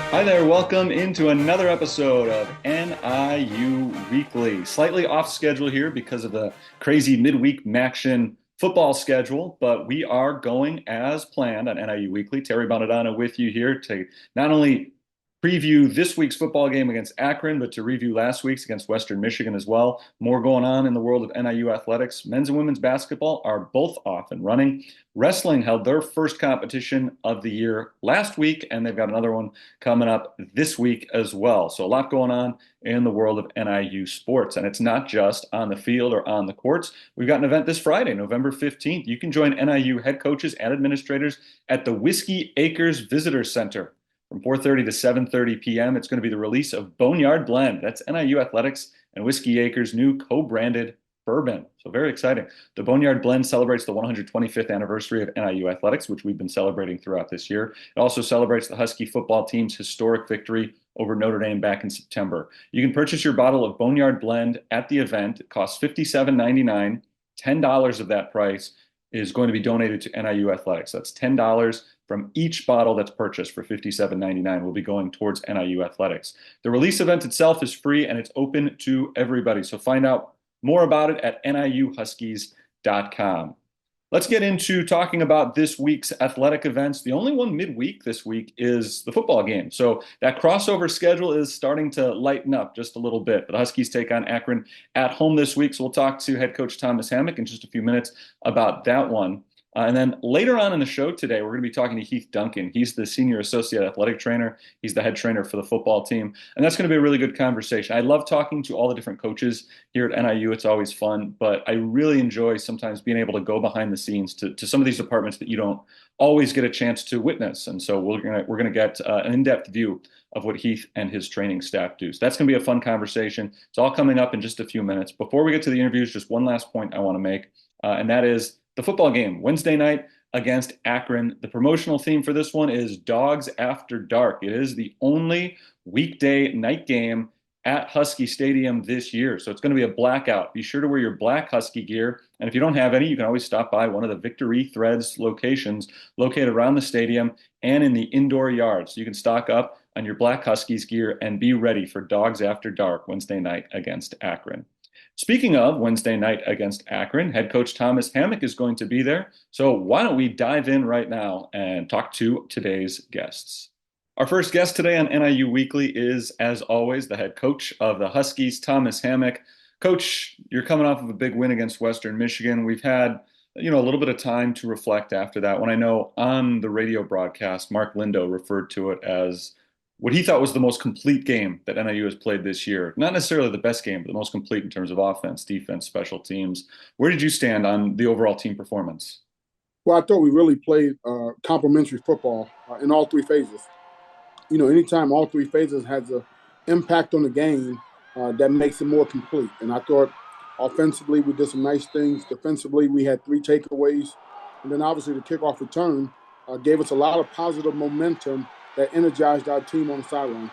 Hi there, welcome into another episode of NIU Weekly. Slightly off schedule here because of the crazy midweek Maction football schedule, but we are going as planned on NIU Weekly. Terry Bonadonna with you here to not only preview this week's football game against Akron, but to review last week's against Western Michigan as well. More going on in the world of NIU athletics. Men's and women's basketball are both off and running. Wrestling held their first competition of the year last week, and they've got another one coming up this week as well. So a lot going on in the world of NIU sports. And it's not just on the field or on the courts. We've got an event this Friday, November 15th. You can join NIU head coaches and administrators at the Huskie Acres Visitor Center from 4:30 to 7:30 p.m. It's going to be the release of Boneyard Blend. That's NIU Athletics and Huskie Acres' new co-branded bourbon. So very exciting. The Boneyard Blend celebrates the 125th anniversary of NIU Athletics, which we've been celebrating throughout this year. It also celebrates the Huskie football team's historic victory over Notre Dame back in September. You can purchase your bottle of Boneyard Blend at the event. It costs $57.99. $10 of that price is going to be donated to NIU Athletics. That's $10 from each bottle that's purchased for $57.99 will be going towards NIU Athletics. The release event itself is free and it's open to everybody. So find out more about it at niuhuskies.com. Let's get into talking about this week's athletic events. The only one midweek this week is the football game. So that crossover schedule is starting to lighten up just a little bit. The Huskies take on Akron at home this week. So we'll talk to head coach Thomas Hammock in just a few minutes about that one. And then later on in the show today, we're going to be talking to Heath Duncan. He's the senior associate athletic trainer. He's the head trainer for the football team. And that's going to be a really good conversation. I love talking to all the different coaches here at NIU. It's always fun. But I really enjoy sometimes being able to go behind the scenes to some of these departments that you don't always get a chance to witness. And so we're going to get an in-depth view of what Heath and his training staff do. So that's going to be a fun conversation. It's all coming up in just a few minutes. Before we get to the interviews, just one last point I want to make, and that is the football game, Wednesday night against Akron. The promotional theme for this one is Dogs After Dark. It is the only weekday night game at Huskie Stadium this year. So it's going to be a blackout. Be sure to wear your black Huskie gear. And if you don't have any, you can always stop by one of the Victory Threads locations located around the stadium and in the indoor yard. So you can stock up on your black Huskies gear and be ready for Dogs After Dark Wednesday night against Akron. Speaking of Wednesday night against Akron, head coach Thomas Hammock is going to be there. So why don't we dive in right now and talk to today's guests. Our first guest today on NIU Weekly is, as always, the head coach of the Huskies, Thomas Hammock. Coach, you're coming off of a big win against Western Michigan. We've had, a little bit of time to reflect after that. When I know on the radio broadcast, Mark Lindo referred to it as what he thought was the most complete game that NIU has played this year. Not necessarily the best game, but the most complete in terms of offense, defense, special teams. Where did you stand on the overall team performance? Well, I thought we really played complementary football in all three phases. Anytime all three phases has an impact on the game, that makes it more complete. And I thought offensively we did some nice things. Defensively, we had 3 takeaways. And then obviously the kickoff return gave us a lot of positive momentum that energized our team on the sideline.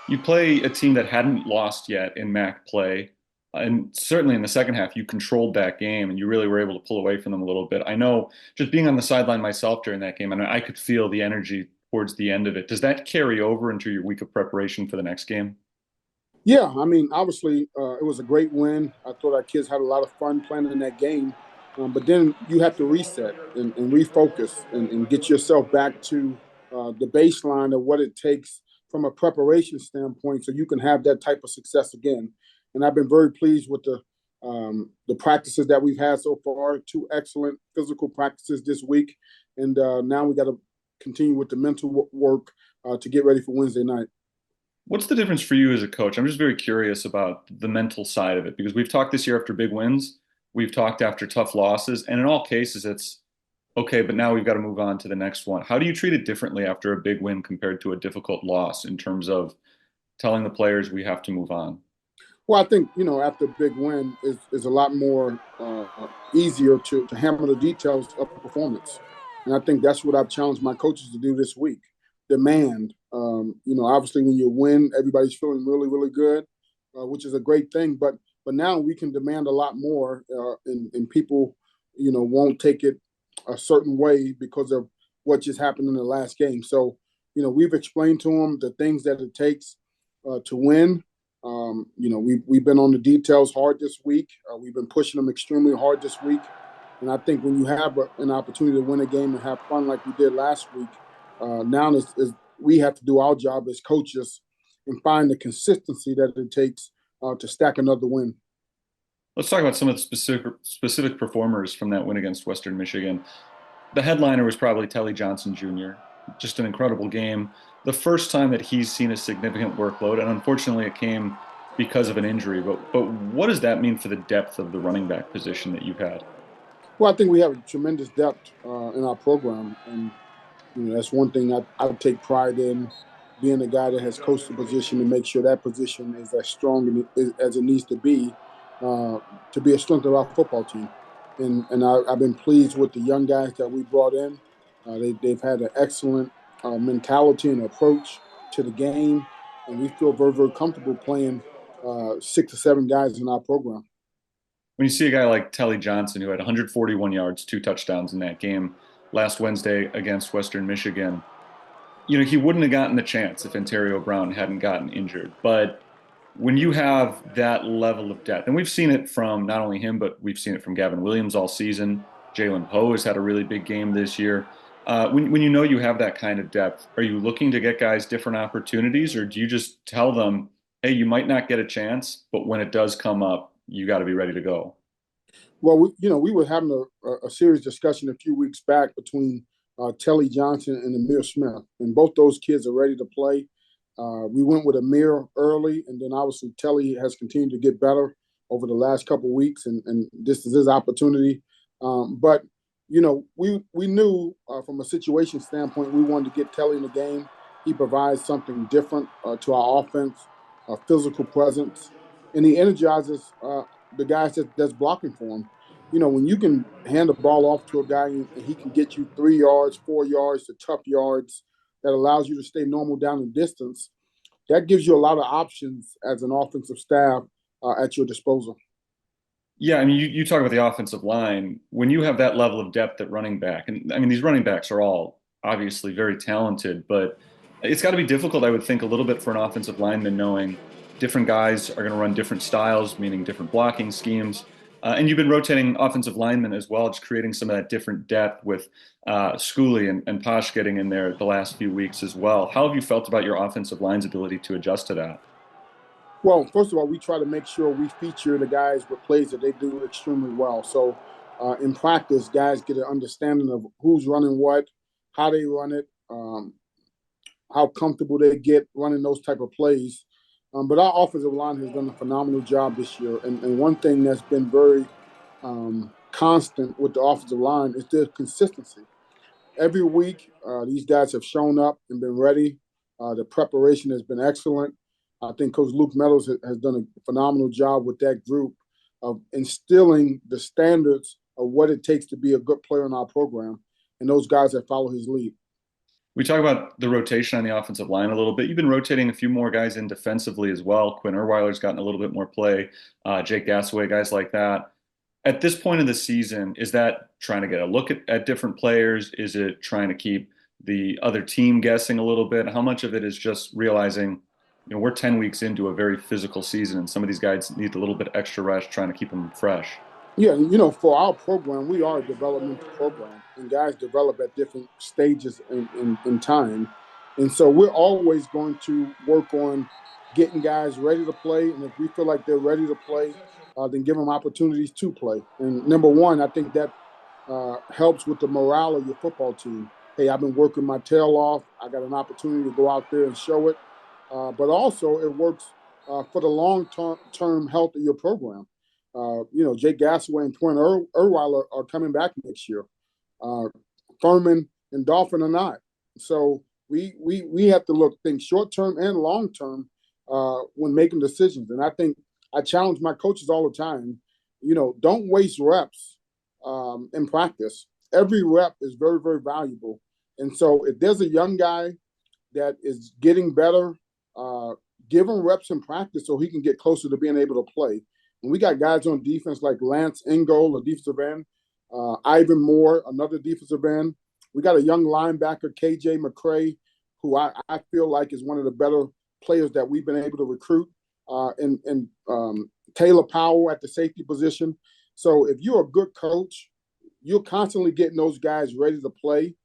You play a team that hadn't lost yet in MAC play, and certainly in the second half, you controlled that game, and you really were able to pull away from them a little bit. I know, just being on the sideline myself during that game, and I could feel the energy towards the end of it. Does that carry over into your week of preparation for the next game? Yeah, obviously, it was a great win. I thought our kids had a lot of fun playing in that game. But then you have to reset and refocus and get yourself back to the baseline of what it takes from a preparation standpoint so you can have that type of success again. And I've been very pleased with the practices that we've had so far, 2 excellent physical practices this week. And now we got to continue with the mental work to get ready for Wednesday night. What's the difference for you as a coach? I'm just very curious about the mental side of it, because we've talked this year after big wins, we've talked after tough losses, and in all cases it's okay, but now we've got to move on to the next one. How do you treat it differently after a big win compared to a difficult loss in terms of telling the players we have to move on? Well, I think, after a big win is a lot more easier to handle the details of the performance. And I think that's what I've challenged my coaches to do this week. Demand. Obviously when you win, everybody's feeling really, really good, which is a great thing. But now we can demand a lot more, and people, won't take it a certain way because of what just happened in the last game. So, we've explained to them the things that it takes to win. We've been on the details hard this week. We've been pushing them extremely hard this week. And I think when you have an opportunity to win a game and have fun like we did last week, now we have to do our job as coaches and find the consistency that it takes to stack another win. Let's talk about some of the specific performers from that win against Western Michigan. The headliner was probably Telly Johnson Jr. Just an incredible game. The first time that he's seen a significant workload, and unfortunately it came because of an injury. But what does that mean for the depth of the running back position that you've had? Well, I think we have tremendous depth in our program, and that's one thing I take pride in, being a guy that has coached the position to make sure that position is as strong as it needs to be a strength of our football team. And I've been pleased with the young guys that we brought in. They've had an excellent mentality and approach to the game, and we feel very, very comfortable playing 6 or 7 guys in our program. When you see a guy like Telly Johnson, who had 141 yards, 2 touchdowns in that game last Wednesday against Western Michigan, he wouldn't have gotten the chance if Ontario Brown hadn't gotten injured. But when you have that level of depth, and we've seen it from not only him, but we've seen it from Gavin Williams all season. Jalen Poe has had a really big game this year. When you have that kind of depth, are you looking to get guys different opportunities, or do you just tell them, hey, you might not get a chance, but when it does come up, you got to be ready to go? Well, we were having a serious discussion a few weeks back between Telly Johnson and Amir Smith, and both those kids are ready to play. We went with Amir early, and then obviously Telly has continued to get better over the last couple of weeks, and this is his opportunity. But we knew from a situation standpoint, we wanted to get Telly in the game. He provides something different to our offense, a physical presence, and he energizes the guys that's blocking for him. When you can hand the ball off to a guy and he can get you 3 yards, 4 yards, to tough yards that allows you to stay normal down the distance, that gives you a lot of options as an offensive staff at your disposal. Yeah, I mean, you talk about the offensive line. When you have that level of depth at running back, and I mean, these running backs are all obviously very talented, but it's got to be difficult, I would think, a little bit for an offensive lineman knowing different guys are going to run different styles, meaning different blocking schemes. And you've been rotating offensive linemen as well, just creating some of that different depth with Schooley and Posh getting in there the last few weeks as well. How have you felt about your offensive line's ability to adjust to that? Well, first of all, we try to make sure we feature the guys with plays that they do extremely well. So in practice, guys get an understanding of who's running what, how they run it, how comfortable they get running those type of plays. But our offensive line has done a phenomenal job this year. And one thing that's been very constant with the offensive line is their consistency. Every week, these guys have shown up and been ready. The preparation has been excellent. I think Coach Luke Meadows has done a phenomenal job with that group of instilling the standards of what it takes to be a good player in our program, and those guys that follow his lead. We talk about the rotation on the offensive line a little bit. You've been rotating a few more guys in defensively as well. Quinn Erweiler's gotten a little bit more play. Jake Gassaway, guys like that. At this point in the season, is that trying to get a look at different players? Is it trying to keep the other team guessing a little bit? How much of it is just realizing, we're 10 weeks into a very physical season, and some of these guys need a little bit extra rest, trying to keep them fresh? Yeah, for our program, we are a developmental program, and guys develop at different stages in time. And so we're always going to work on getting guys ready to play. And if we feel like they're ready to play, then give them opportunities to play. And number one, I think that helps with the morale of your football team. Hey, I've been working my tail off. I got an opportunity to go out there and show it. But also it works for the long-term health of your program. Jake Gassaway and Quinn Erweiler are coming back next year. Furman and Dolphin are not. So we have to think short-term and long-term when making decisions. And I think I challenge my coaches all the time, don't waste reps in practice. Every rep is very, very valuable. And so if there's a young guy that is getting better, give him reps in practice so he can get closer to being able to play. And we got guys on defense like Lance Ingold, a defensive end. Ivan Moore, another defensive end. We got a young linebacker, KJ McCray, who I feel like is one of the better players that we've been able to recruit, and Taylor Powell at the safety position. So if you're a good coach, you're constantly getting those guys ready to play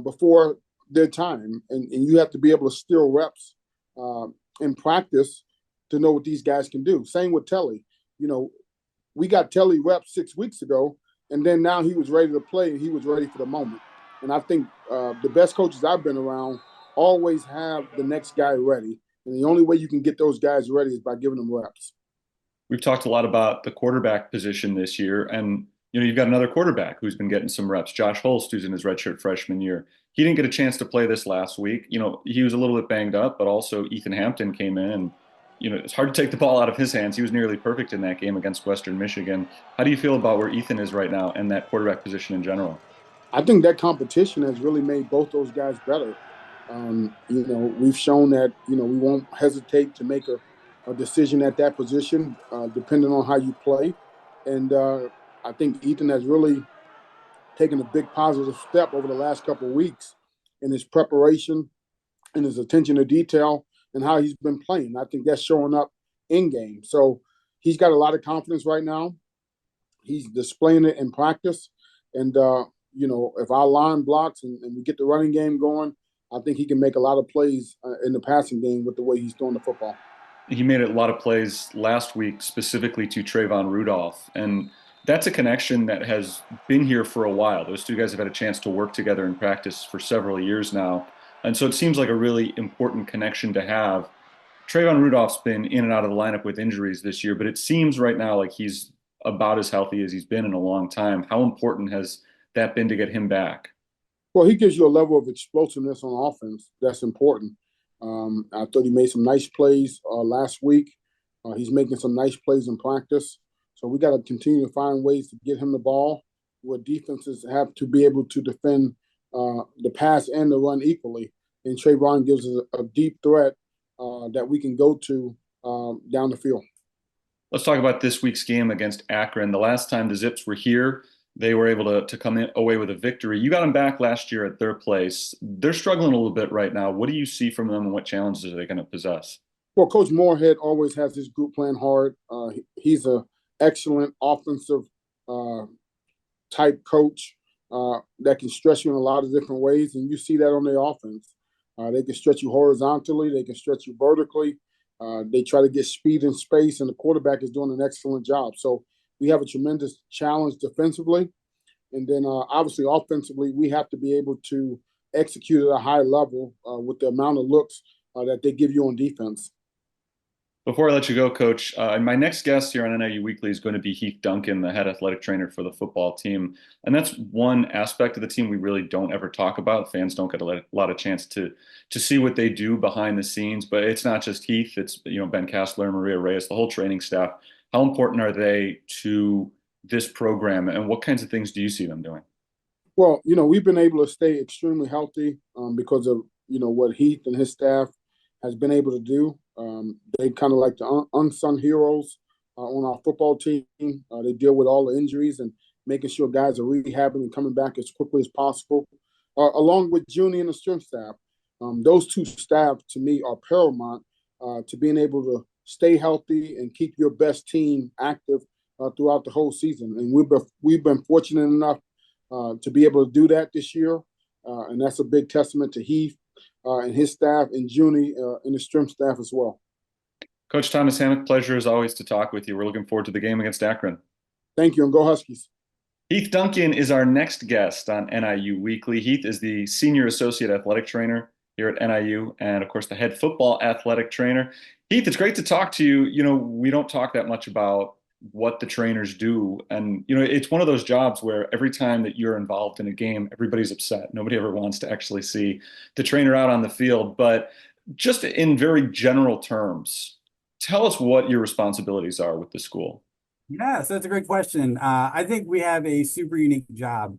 before their time, and you have to be able to steal reps in practice to know what these guys can do. Same with Telly. You know, we got Telly reps 6 weeks ago, and then now he was ready to play, and he was ready for the moment. And I think the best coaches I've been around always have the next guy ready. And the only way you can get those guys ready is by giving them reps. We've talked a lot about the quarterback position this year, and you've got another quarterback who's been getting some reps, Josh Holst, who's in his redshirt freshman year. He didn't get a chance to play this last week. He was a little bit banged up, but also Ethan Hampton came in, and it's hard to take the ball out of his hands. He was nearly perfect in that game against Western Michigan. How do you feel about where Ethan is right now and that quarterback position in general? I think that competition has really made both those guys better. We've shown that, we won't hesitate to make a decision at that position, depending on how you play. And I think Ethan has really taken a big positive step over the last couple of weeks in his preparation and his attention to detail and how he's been playing. I think that's showing up in game. So he's got a lot of confidence right now. He's displaying it in practice. And, if our line blocks and we get the running game going, I think he can make a lot of plays in the passing game with the way he's throwing the football. He made a lot of plays last week specifically to Trayvon Rudolph, and that's a connection that has been here for a while. Those two guys have had a chance to work together in practice for several years now, and so it seems like a really important connection to have. Trayvon Rudolph's been in and out of the lineup with injuries this year, but it seems right now like he's about as healthy as he's been in a long time. How important has that been to get him back? Well, he gives you a level of explosiveness on offense that's important. I thought he made some nice plays last week. He's making some nice plays in practice. So we got to continue to find ways to get him the ball where defenses have to be able to defend the pass and the run equally. And Trayvon gives us a deep threat that we can go to down the field. Let's talk about this week's game against Akron. The last time the Zips were here, they were able to come away with a victory. You got them back last year at their place. They're struggling a little bit right now. What do you see from them, and what challenges are they going to possess? Well, Coach Moorhead always has his group playing hard. He's an excellent offensive type coach that can stretch you in a lot of different ways, and you see that on their offense. They can stretch you horizontally. They can stretch you vertically. They try to get speed in space, and the quarterback is doing an excellent job. So we have a tremendous challenge defensively. And then obviously offensively, we have to be able to execute at a high level with the amount of looks that they give you on defense. Before I let you go, Coach, my next guest here on NIU Weekly is going to be Heath Duncan, the head athletic trainer for the football team. And that's one aspect of the team we really don't ever talk about. Fans don't get a lot of chance to see what they do behind the scenes. But it's not just Heath. It's Ben Castler, Maria Reyes, the whole training staff. How important are they to this program, and what kinds of things do you see them doing? Well, we've been able to stay extremely healthy because of, what Heath and his staff has been able to do. They kind of like the unsung heroes on our football team. They deal with all the injuries and making sure guys are rehabbing and coming back as quickly as possible, along with Junie and the strength staff. Those two staff, to me, are paramount to being able to stay healthy and keep your best team active throughout the whole season. And we've been fortunate enough to be able to do that this year, and that's a big testament to Heath and his staff, and Junie and the strength staff as well. Coach Thomas Hammock, pleasure as always to talk with you. We're looking forward to the game against Akron. Thank you, and go Huskies. Heath Duncan is our next guest on NIU Weekly. Heath is the senior associate athletic trainer here at NIU, and of course the head football athletic trainer. Heath, it's great to talk to you. We don't talk that much about what the trainers do, and it's one of those jobs where every time that you're involved in a game, everybody's upset. Nobody ever wants to actually see the trainer out on the field. But just in very general terms, tell us what your responsibilities are with the school. Yeah, so that's a great question. I think we have a super unique job.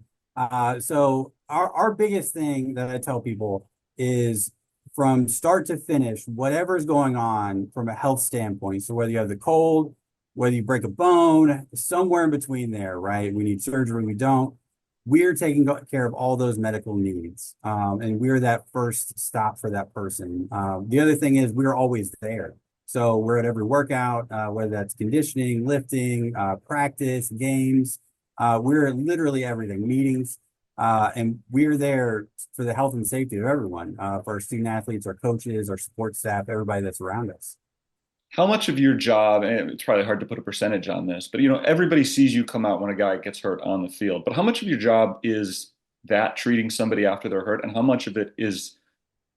So our biggest thing that I tell people is from start to finish, whatever's going on from a health standpoint. So whether you have the cold, whether you break a bone, somewhere in between there, right? We need surgery, we don't. We're taking care of all those medical needs. And we're that first stop for that person. The other thing is we're always there. So we're at every workout, whether that's conditioning, lifting, practice, games. We're literally everything, meetings. And we're there for the health and safety of everyone, for our student athletes, our coaches, our support staff, everybody that's around us. How much of your job, and it's probably hard to put a percentage on this, but everybody sees you come out when a guy gets hurt on the field. But how much of your job is that treating somebody after they're hurt, and how much of it is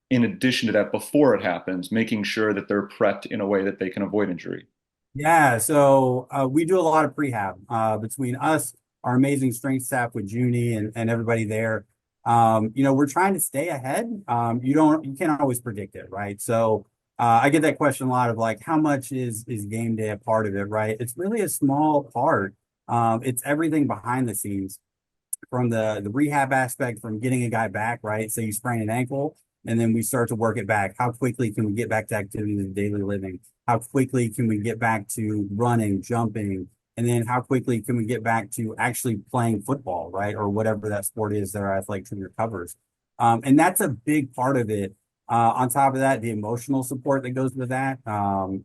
in addition to that before it happens, making sure that they're prepped in a way that they can avoid injury? Yeah, so we do a lot of prehab between us, our amazing strength staff with Junie and everybody there. We're trying to stay ahead. You can't always predict it, right? So I get that question a lot of like, how much is game day a part of it, right? It's really a small part. It's everything behind the scenes, from the rehab aspect, from getting a guy back, right? So you sprain an ankle, and then we start to work it back. How quickly can we get back to activities of daily living? How quickly can we get back to running, jumping? And then how quickly can we get back to actually playing football, right? Or whatever that sport is that our athletic trainer covers. And that's a big part of it. On top of that, the emotional support that goes with that.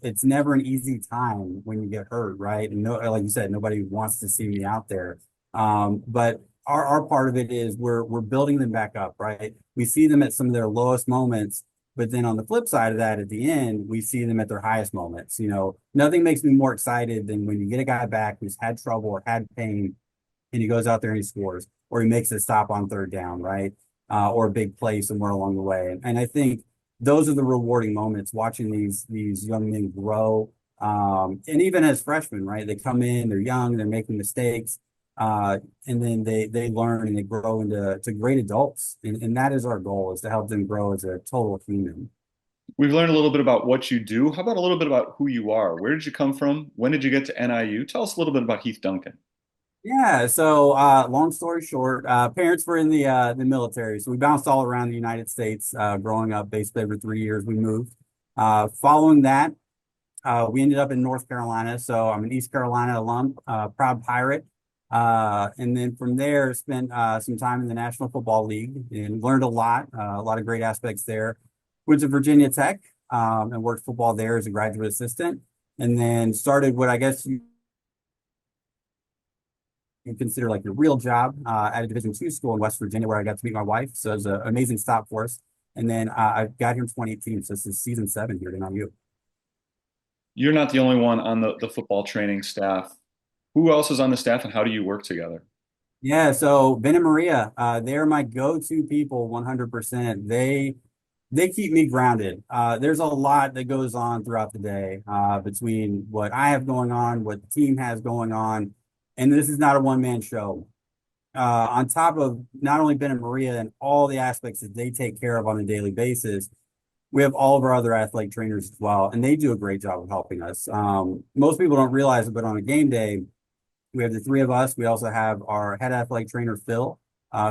It's never an easy time when you get hurt, right? And no, like you said, nobody wants to see me out there. But our part of it is we're building them back up, right? We see them at some of their lowest moments, but then on the flip side of that, at the end, we see them at their highest moments. Nothing makes me more excited than when you get a guy back who's had trouble or had pain, and he goes out there and he scores, or he makes a stop on third down, right? Or a big play somewhere along the way. And I think those are the rewarding moments, watching these young men grow. And even as freshmen, right? They come in, they're young, they're making mistakes. And then they learn and they grow into great adults. And that is our goal, is to help them grow as a total human. We've learned a little bit about what you do. How about a little bit about who you are? Where did you come from? When did you get to NIU? Tell us a little bit about Heath Duncan. Yeah, so long story short, parents were in the military, so we bounced all around the United States. Growing up, basically every 3 years we moved. Following that, we ended up in North Carolina, so I'm an East Carolina alum, proud Pirate. And then from there, spent some time in the National Football League and learned a lot of great aspects there. Went to Virginia Tech, and worked football there as a graduate assistant, and then started what I guess you consider like your real job, at a Division II school in West Virginia, where I got to meet my wife. So it was an amazing stop for us. And then I got here in 2018, so this is season 7 here at NIU. You're not the only one on the football training staff. Who else is on the staff, and how do you work together? Yeah, so Ben and Maria, they're my go-to people 100%. They keep me grounded. There's a lot that goes on throughout the day, between what I have going on, what the team has going on, and this is not a one-man show. On top of not only Ben and Maria and all the aspects that they take care of on a daily basis, we have all of our other athletic trainers as well, and they do a great job of helping us. Most people don't realize it, but on a game day, we have the three of us. We also have our head athletic trainer, Phil,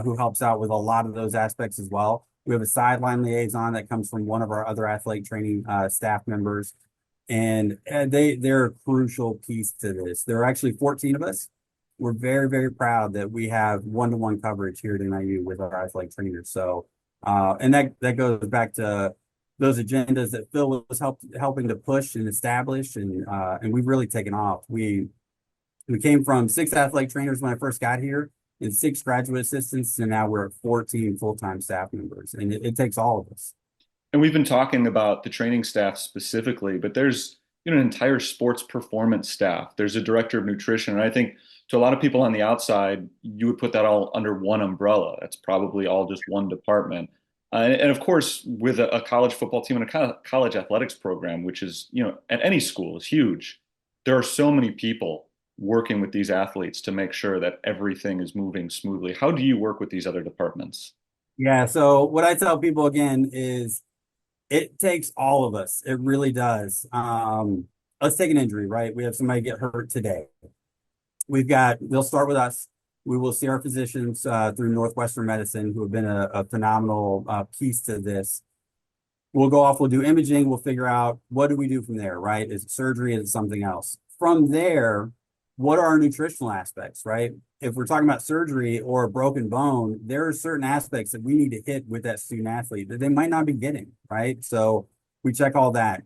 who helps out with a lot of those aspects as well. We have a sideline liaison that comes from one of our other athletic training staff members, and they're a crucial piece to this. There are actually 14 of us. We're very, very proud that we have one-to-one coverage here at NIU with our athletic trainers. So, and that goes back to those agendas that Phil was helping to push and establish, and we've really taken off. We came from 6 athletic trainers when I first got here, and 6 graduate assistants, and now we're at 14 full-time staff members, and it takes all of us. And we've been talking about the training staff specifically, but there's an entire sports performance staff. There's a director of nutrition, and I think to a lot of people on the outside, you would put that all under one umbrella. That's probably all just one department. And of course, with a college football team and a college athletics program, which is, at any school is huge, there are so many people working with these athletes to make sure that everything is moving smoothly. How do you work with these other departments? Yeah, so what I tell people again is it takes all of us. It really does. Let's take an injury, right? We have somebody get hurt today. They'll start with us. We will see our physicians through Northwestern Medicine, who have been a phenomenal piece to this. We'll go off, we'll do imaging, we'll figure out what do we do from there, right? Is it surgery? Is it something else? from there, what are our nutritional aspects, right? If we're talking about surgery or a broken bone, there are certain aspects that we need to hit with that student athlete that they might not be getting, right? So we check all that.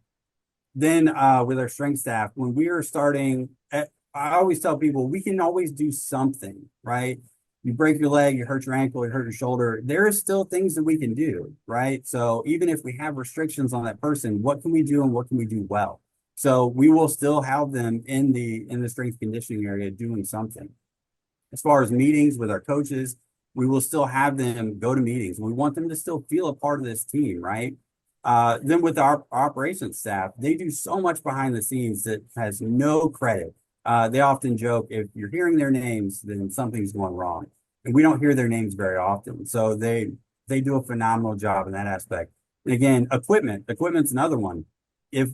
Then with our strength staff, when we are starting, I always tell people we can always do something, right? You break your leg, you hurt your ankle, you hurt your shoulder. There are still things that we can do, right? So even if we have restrictions on that person, what can we do and what can we do well? So we will still have them in the strength conditioning area doing something. As far as meetings with our coaches, we will still have them go to meetings. We want them to still feel a part of this team, right? Then with our operations staff, they do so much behind the scenes that has no credit. They often joke, if you're hearing their names, then something's going wrong. And we don't hear their names very often. So they do a phenomenal job in that aspect. And again, equipment's another one.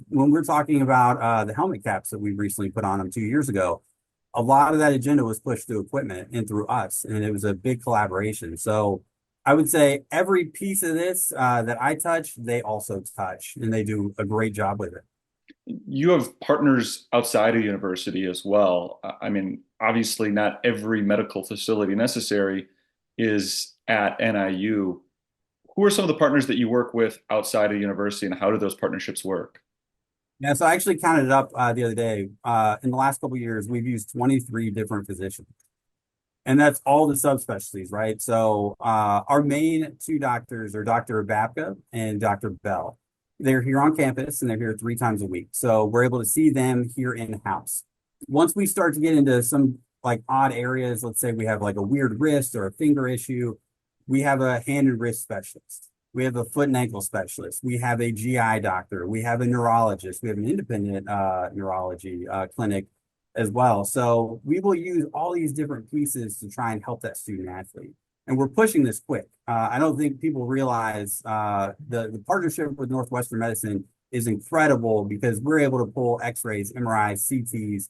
When we're talking about the helmet caps that we recently put on them 2 years ago, a lot of that agenda was pushed through equipment and through us, and it was a big collaboration. So I would say every piece of this that I touch, they also touch, and they do a great job with it. You have partners outside of university as well. I mean, obviously, not every medical facility necessary is at NIU. Who are some of the partners that you work with outside of university, and how do those partnerships work? Yeah, so I actually counted it up the other day. In the last couple of years, we've used 23 different physicians. And that's all the subspecialties, right? So our main two doctors are Dr. Babka and Dr. Bell. They're here on campus and they're here 3 times a week. So we're able to see them here in-house. Once we start to get into some like odd areas, let's say we have like a weird wrist or a finger issue, we have a hand and wrist specialist. We have a foot and ankle specialist. We have a GI doctor. We have a neurologist. We have an independent neurology clinic as well. So we will use all these different pieces to try and help that student athlete. And we're pushing this quick. I don't think people realize the partnership with Northwestern Medicine is incredible because we're able to pull X-rays, MRIs, CTs,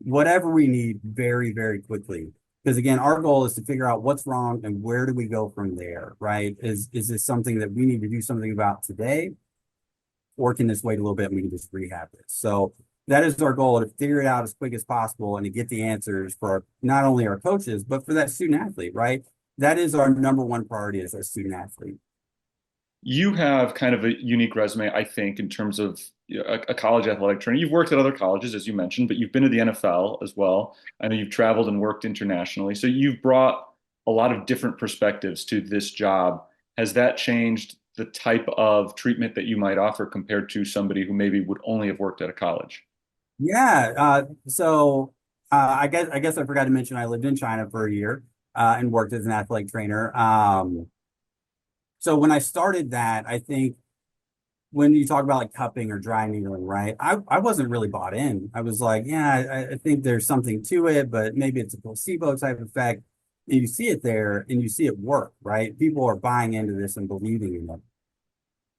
whatever we need very, very quickly. Because again, our goal is to figure out what's wrong and where do we go from there, right? Is this something that we need to do something about today? Or can this wait a little bit and we can just rehab this? So that is our goal, to figure it out as quick as possible and to get the answers for not only our coaches, but for that student athlete, right? That is our number one priority as a student athlete. You have kind of a unique resume, I think, in terms of a college athletic trainer. You've worked at other colleges, as you mentioned, but you've been to the NFL as well. I know you've traveled and worked internationally. So you've brought a lot of different perspectives to this job. Has that changed the type of treatment that you might offer compared to somebody who maybe would only have worked at a college? Yeah. I guess I forgot to mention I lived in China for a year and worked as an athletic trainer. So when I started that, I think when you talk about like cupping or dry needling, right? I wasn't really bought in. I was like, yeah, I think there's something to it, but maybe it's a placebo type effect. And you see it there and you see it work, right? People are buying into this and believing in it.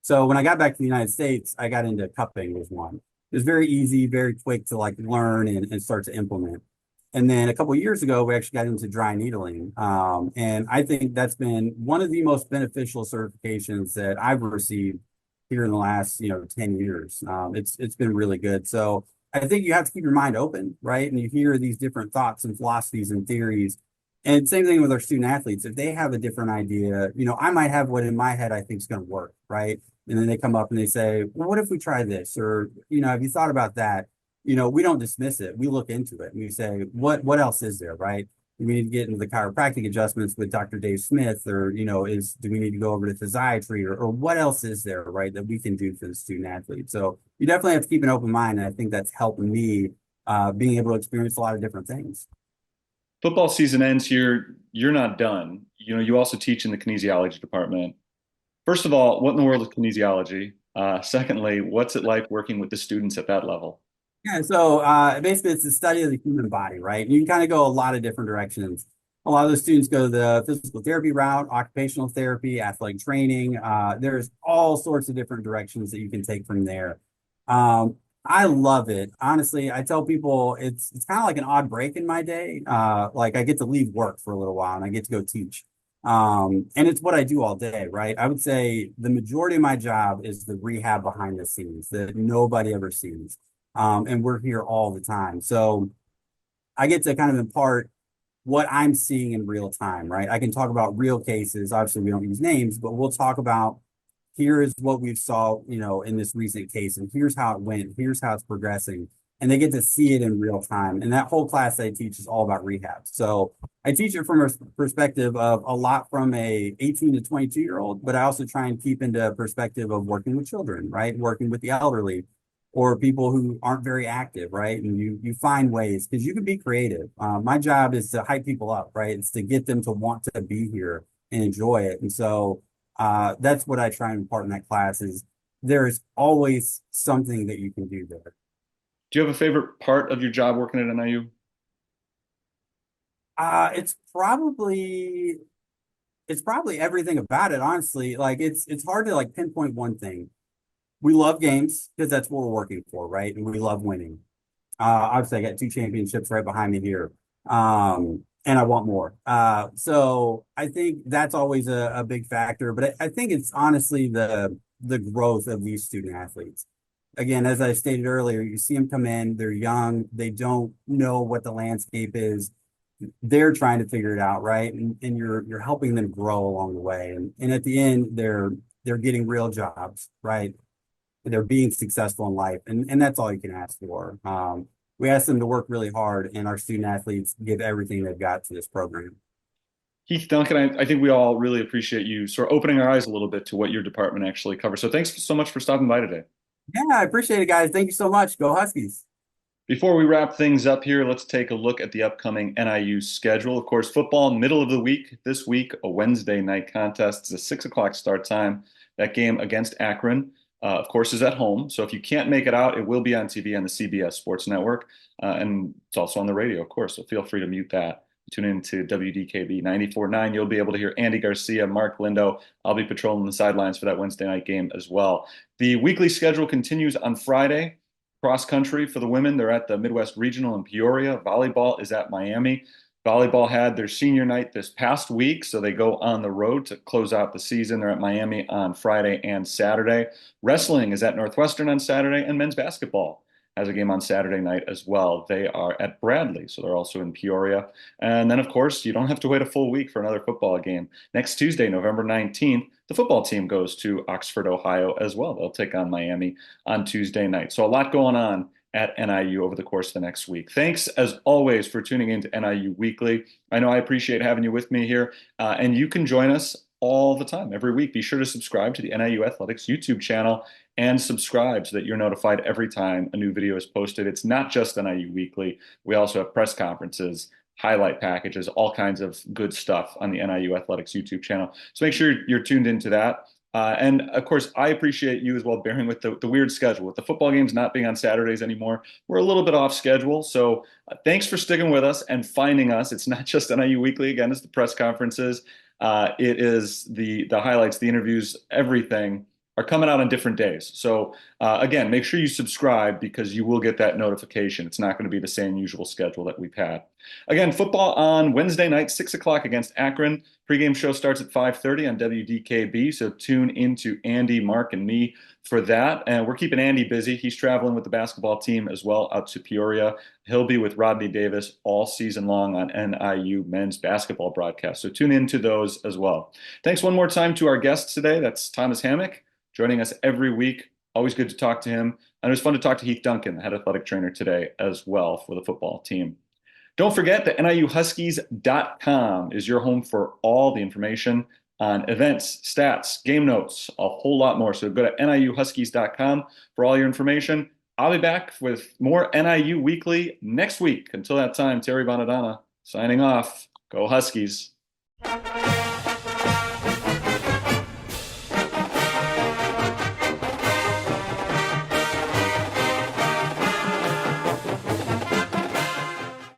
So when I got back to the United States, I got into cupping was one. It was very easy, very quick to like learn and start to implement. And then a couple of years ago, we actually got into dry needling. And I think that's been one of the most beneficial certifications that I've received here in the last, 10 years. It's been really good. So I think you have to keep your mind open, right? And you hear these different thoughts and philosophies and theories. And same thing with our student athletes. If they have a different idea, I might have what in my head I think is going to work, right? And then they come up and they say, well, what if we try this? Or, have you thought about that? We don't dismiss it. We look into it and we say, what else is there, right? Do we need to get into the chiropractic adjustments with Dr. Dave Smith, or, do we need to go over to physiatry, or what else is there, right, that we can do for the student athlete? So you definitely have to keep an open mind. And I think that's helped me being able to experience a lot of different things. Football season ends here. You're not done. You also teach in the kinesiology department. First of all, what in the world is kinesiology? Secondly, what's it like working with the students at that level? Yeah, so basically it's the study of the human body, right? You can kind of go a lot of different directions. A lot of the students go the physical therapy route, occupational therapy, athletic training. There's all sorts of different directions that you can take from there. I love it. Honestly, I tell people it's kind of like an odd break in my day. Like I get to leave work for a little while and I get to go teach. And it's what I do all day, right? I would say the majority of my job is the rehab behind the scenes that nobody ever sees. And we're here all the time. So I get to kind of impart what I'm seeing in real time, right? I can talk about real cases. Obviously, we don't use names, but we'll talk about here is what we saw, in this recent case, and here's how it went, here's how it's progressing. And they get to see it in real time. And that whole class I teach is all about rehab. So I teach it from a perspective of a lot from a 18 to 22-year-old, but I also try and keep into a perspective of working with children, right? Working with the elderly or people who aren't very active, right? And you find ways because you can be creative. My job is to hype people up, right? It's to get them to want to be here and enjoy it. And so that's what I try and impart in that class is there is always something that you can do there. Do you have a favorite part of your job working at NIU? It's probably everything about it, honestly. Like it's hard to like pinpoint one thing. We love games because that's what we're working for, right? And we love winning. Obviously, I got 2 championships right behind me here. And I want more. So I think that's always a big factor. But I think it's honestly the growth of these student athletes. Again, as I stated earlier, you see them come in, they're young, they don't know what the landscape is. They're trying to figure it out, right? And you're helping them grow along the way. And at the end, they're getting real jobs, right? They're being successful in life, and that's all you can ask for. We ask them to work really hard, and our student athletes give everything they've got to this program. Heath Duncan, I think we all really appreciate you sort of opening our eyes a little bit to what your department actually covers. So thanks so much for stopping by today. Yeah, I appreciate it, guys. Thank you so much. Go Huskies. Before we wrap things up here, let's take a look at the upcoming NIU schedule. Of course, football, middle of the week. This week, a Wednesday night contest. It's a 6 o'clock start time. That game against Akron, of course, is at home. So if you can't make it out, it will be on TV on the CBS Sports Network. And it's also on the radio, of course. So feel free to mute that. Tune in to WDKB 94.9. You'll be able to hear Andy Garcia, Mark Lindo. I'll be patrolling the sidelines for that Wednesday night game as well. The weekly schedule continues on Friday. Cross country for the women, they're at the Midwest Regional in Peoria. Volleyball is at Miami. Volleyball had their senior night this past week, so they go on the road to close out the season. They're at Miami on Friday and Saturday. Wrestling is at Northwestern on Saturday, and men's basketball has a game on Saturday night as well. They are at Bradley, so they're also in Peoria. And then, of course, you don't have to wait a full week for another football game. Next Tuesday, November 19th, the football team goes to Oxford, Ohio as well. They'll take on Miami on Tuesday night. So a lot going on at NIU over the course of the next week. Thanks, as always, for tuning in to NIU Weekly. I know I appreciate having you with me here, and you can join us all the time, every week. Be sure to subscribe to the NIU Athletics YouTube channel and subscribe so that you're notified every time a new video is posted. It's not just NIU Weekly. We also have press conferences, highlight packages, all kinds of good stuff on the NIU Athletics YouTube channel. So make sure you're tuned into that. And of course, I appreciate you as well bearing with the weird schedule. With the football games not being on Saturdays anymore, we're a little bit off schedule. So thanks for sticking with us and finding us. It's not just NIU Weekly. Again, it's the press conferences. It is the highlights, the interviews, everything are coming out on different days. So again, make sure you subscribe because you will get that notification. It's not going to be the same usual schedule that we've had. Again, football on Wednesday night, 6 o'clock against Akron. Pregame show starts at 5:30 on WDKB. So tune into Andy, Mark, and me for that. And we're keeping Andy busy. He's traveling with the basketball team as well out to Peoria. He'll be with Rodney Davis all season long on NIU men's basketball broadcast. So tune into those as well. Thanks one more time to our guests today. That's Thomas Hammock, joining us every week. Always good to talk to him. And it was fun to talk to Heath Duncan, the head athletic trainer today as well for the football team. Don't forget that NIUHuskies.com is your home for all the information on events, stats, game notes, a whole lot more. So go to NIUHuskies.com for all your information. I'll be back with more NIU Weekly next week. Until that time, Terry Bonadonna signing off. Go Huskies.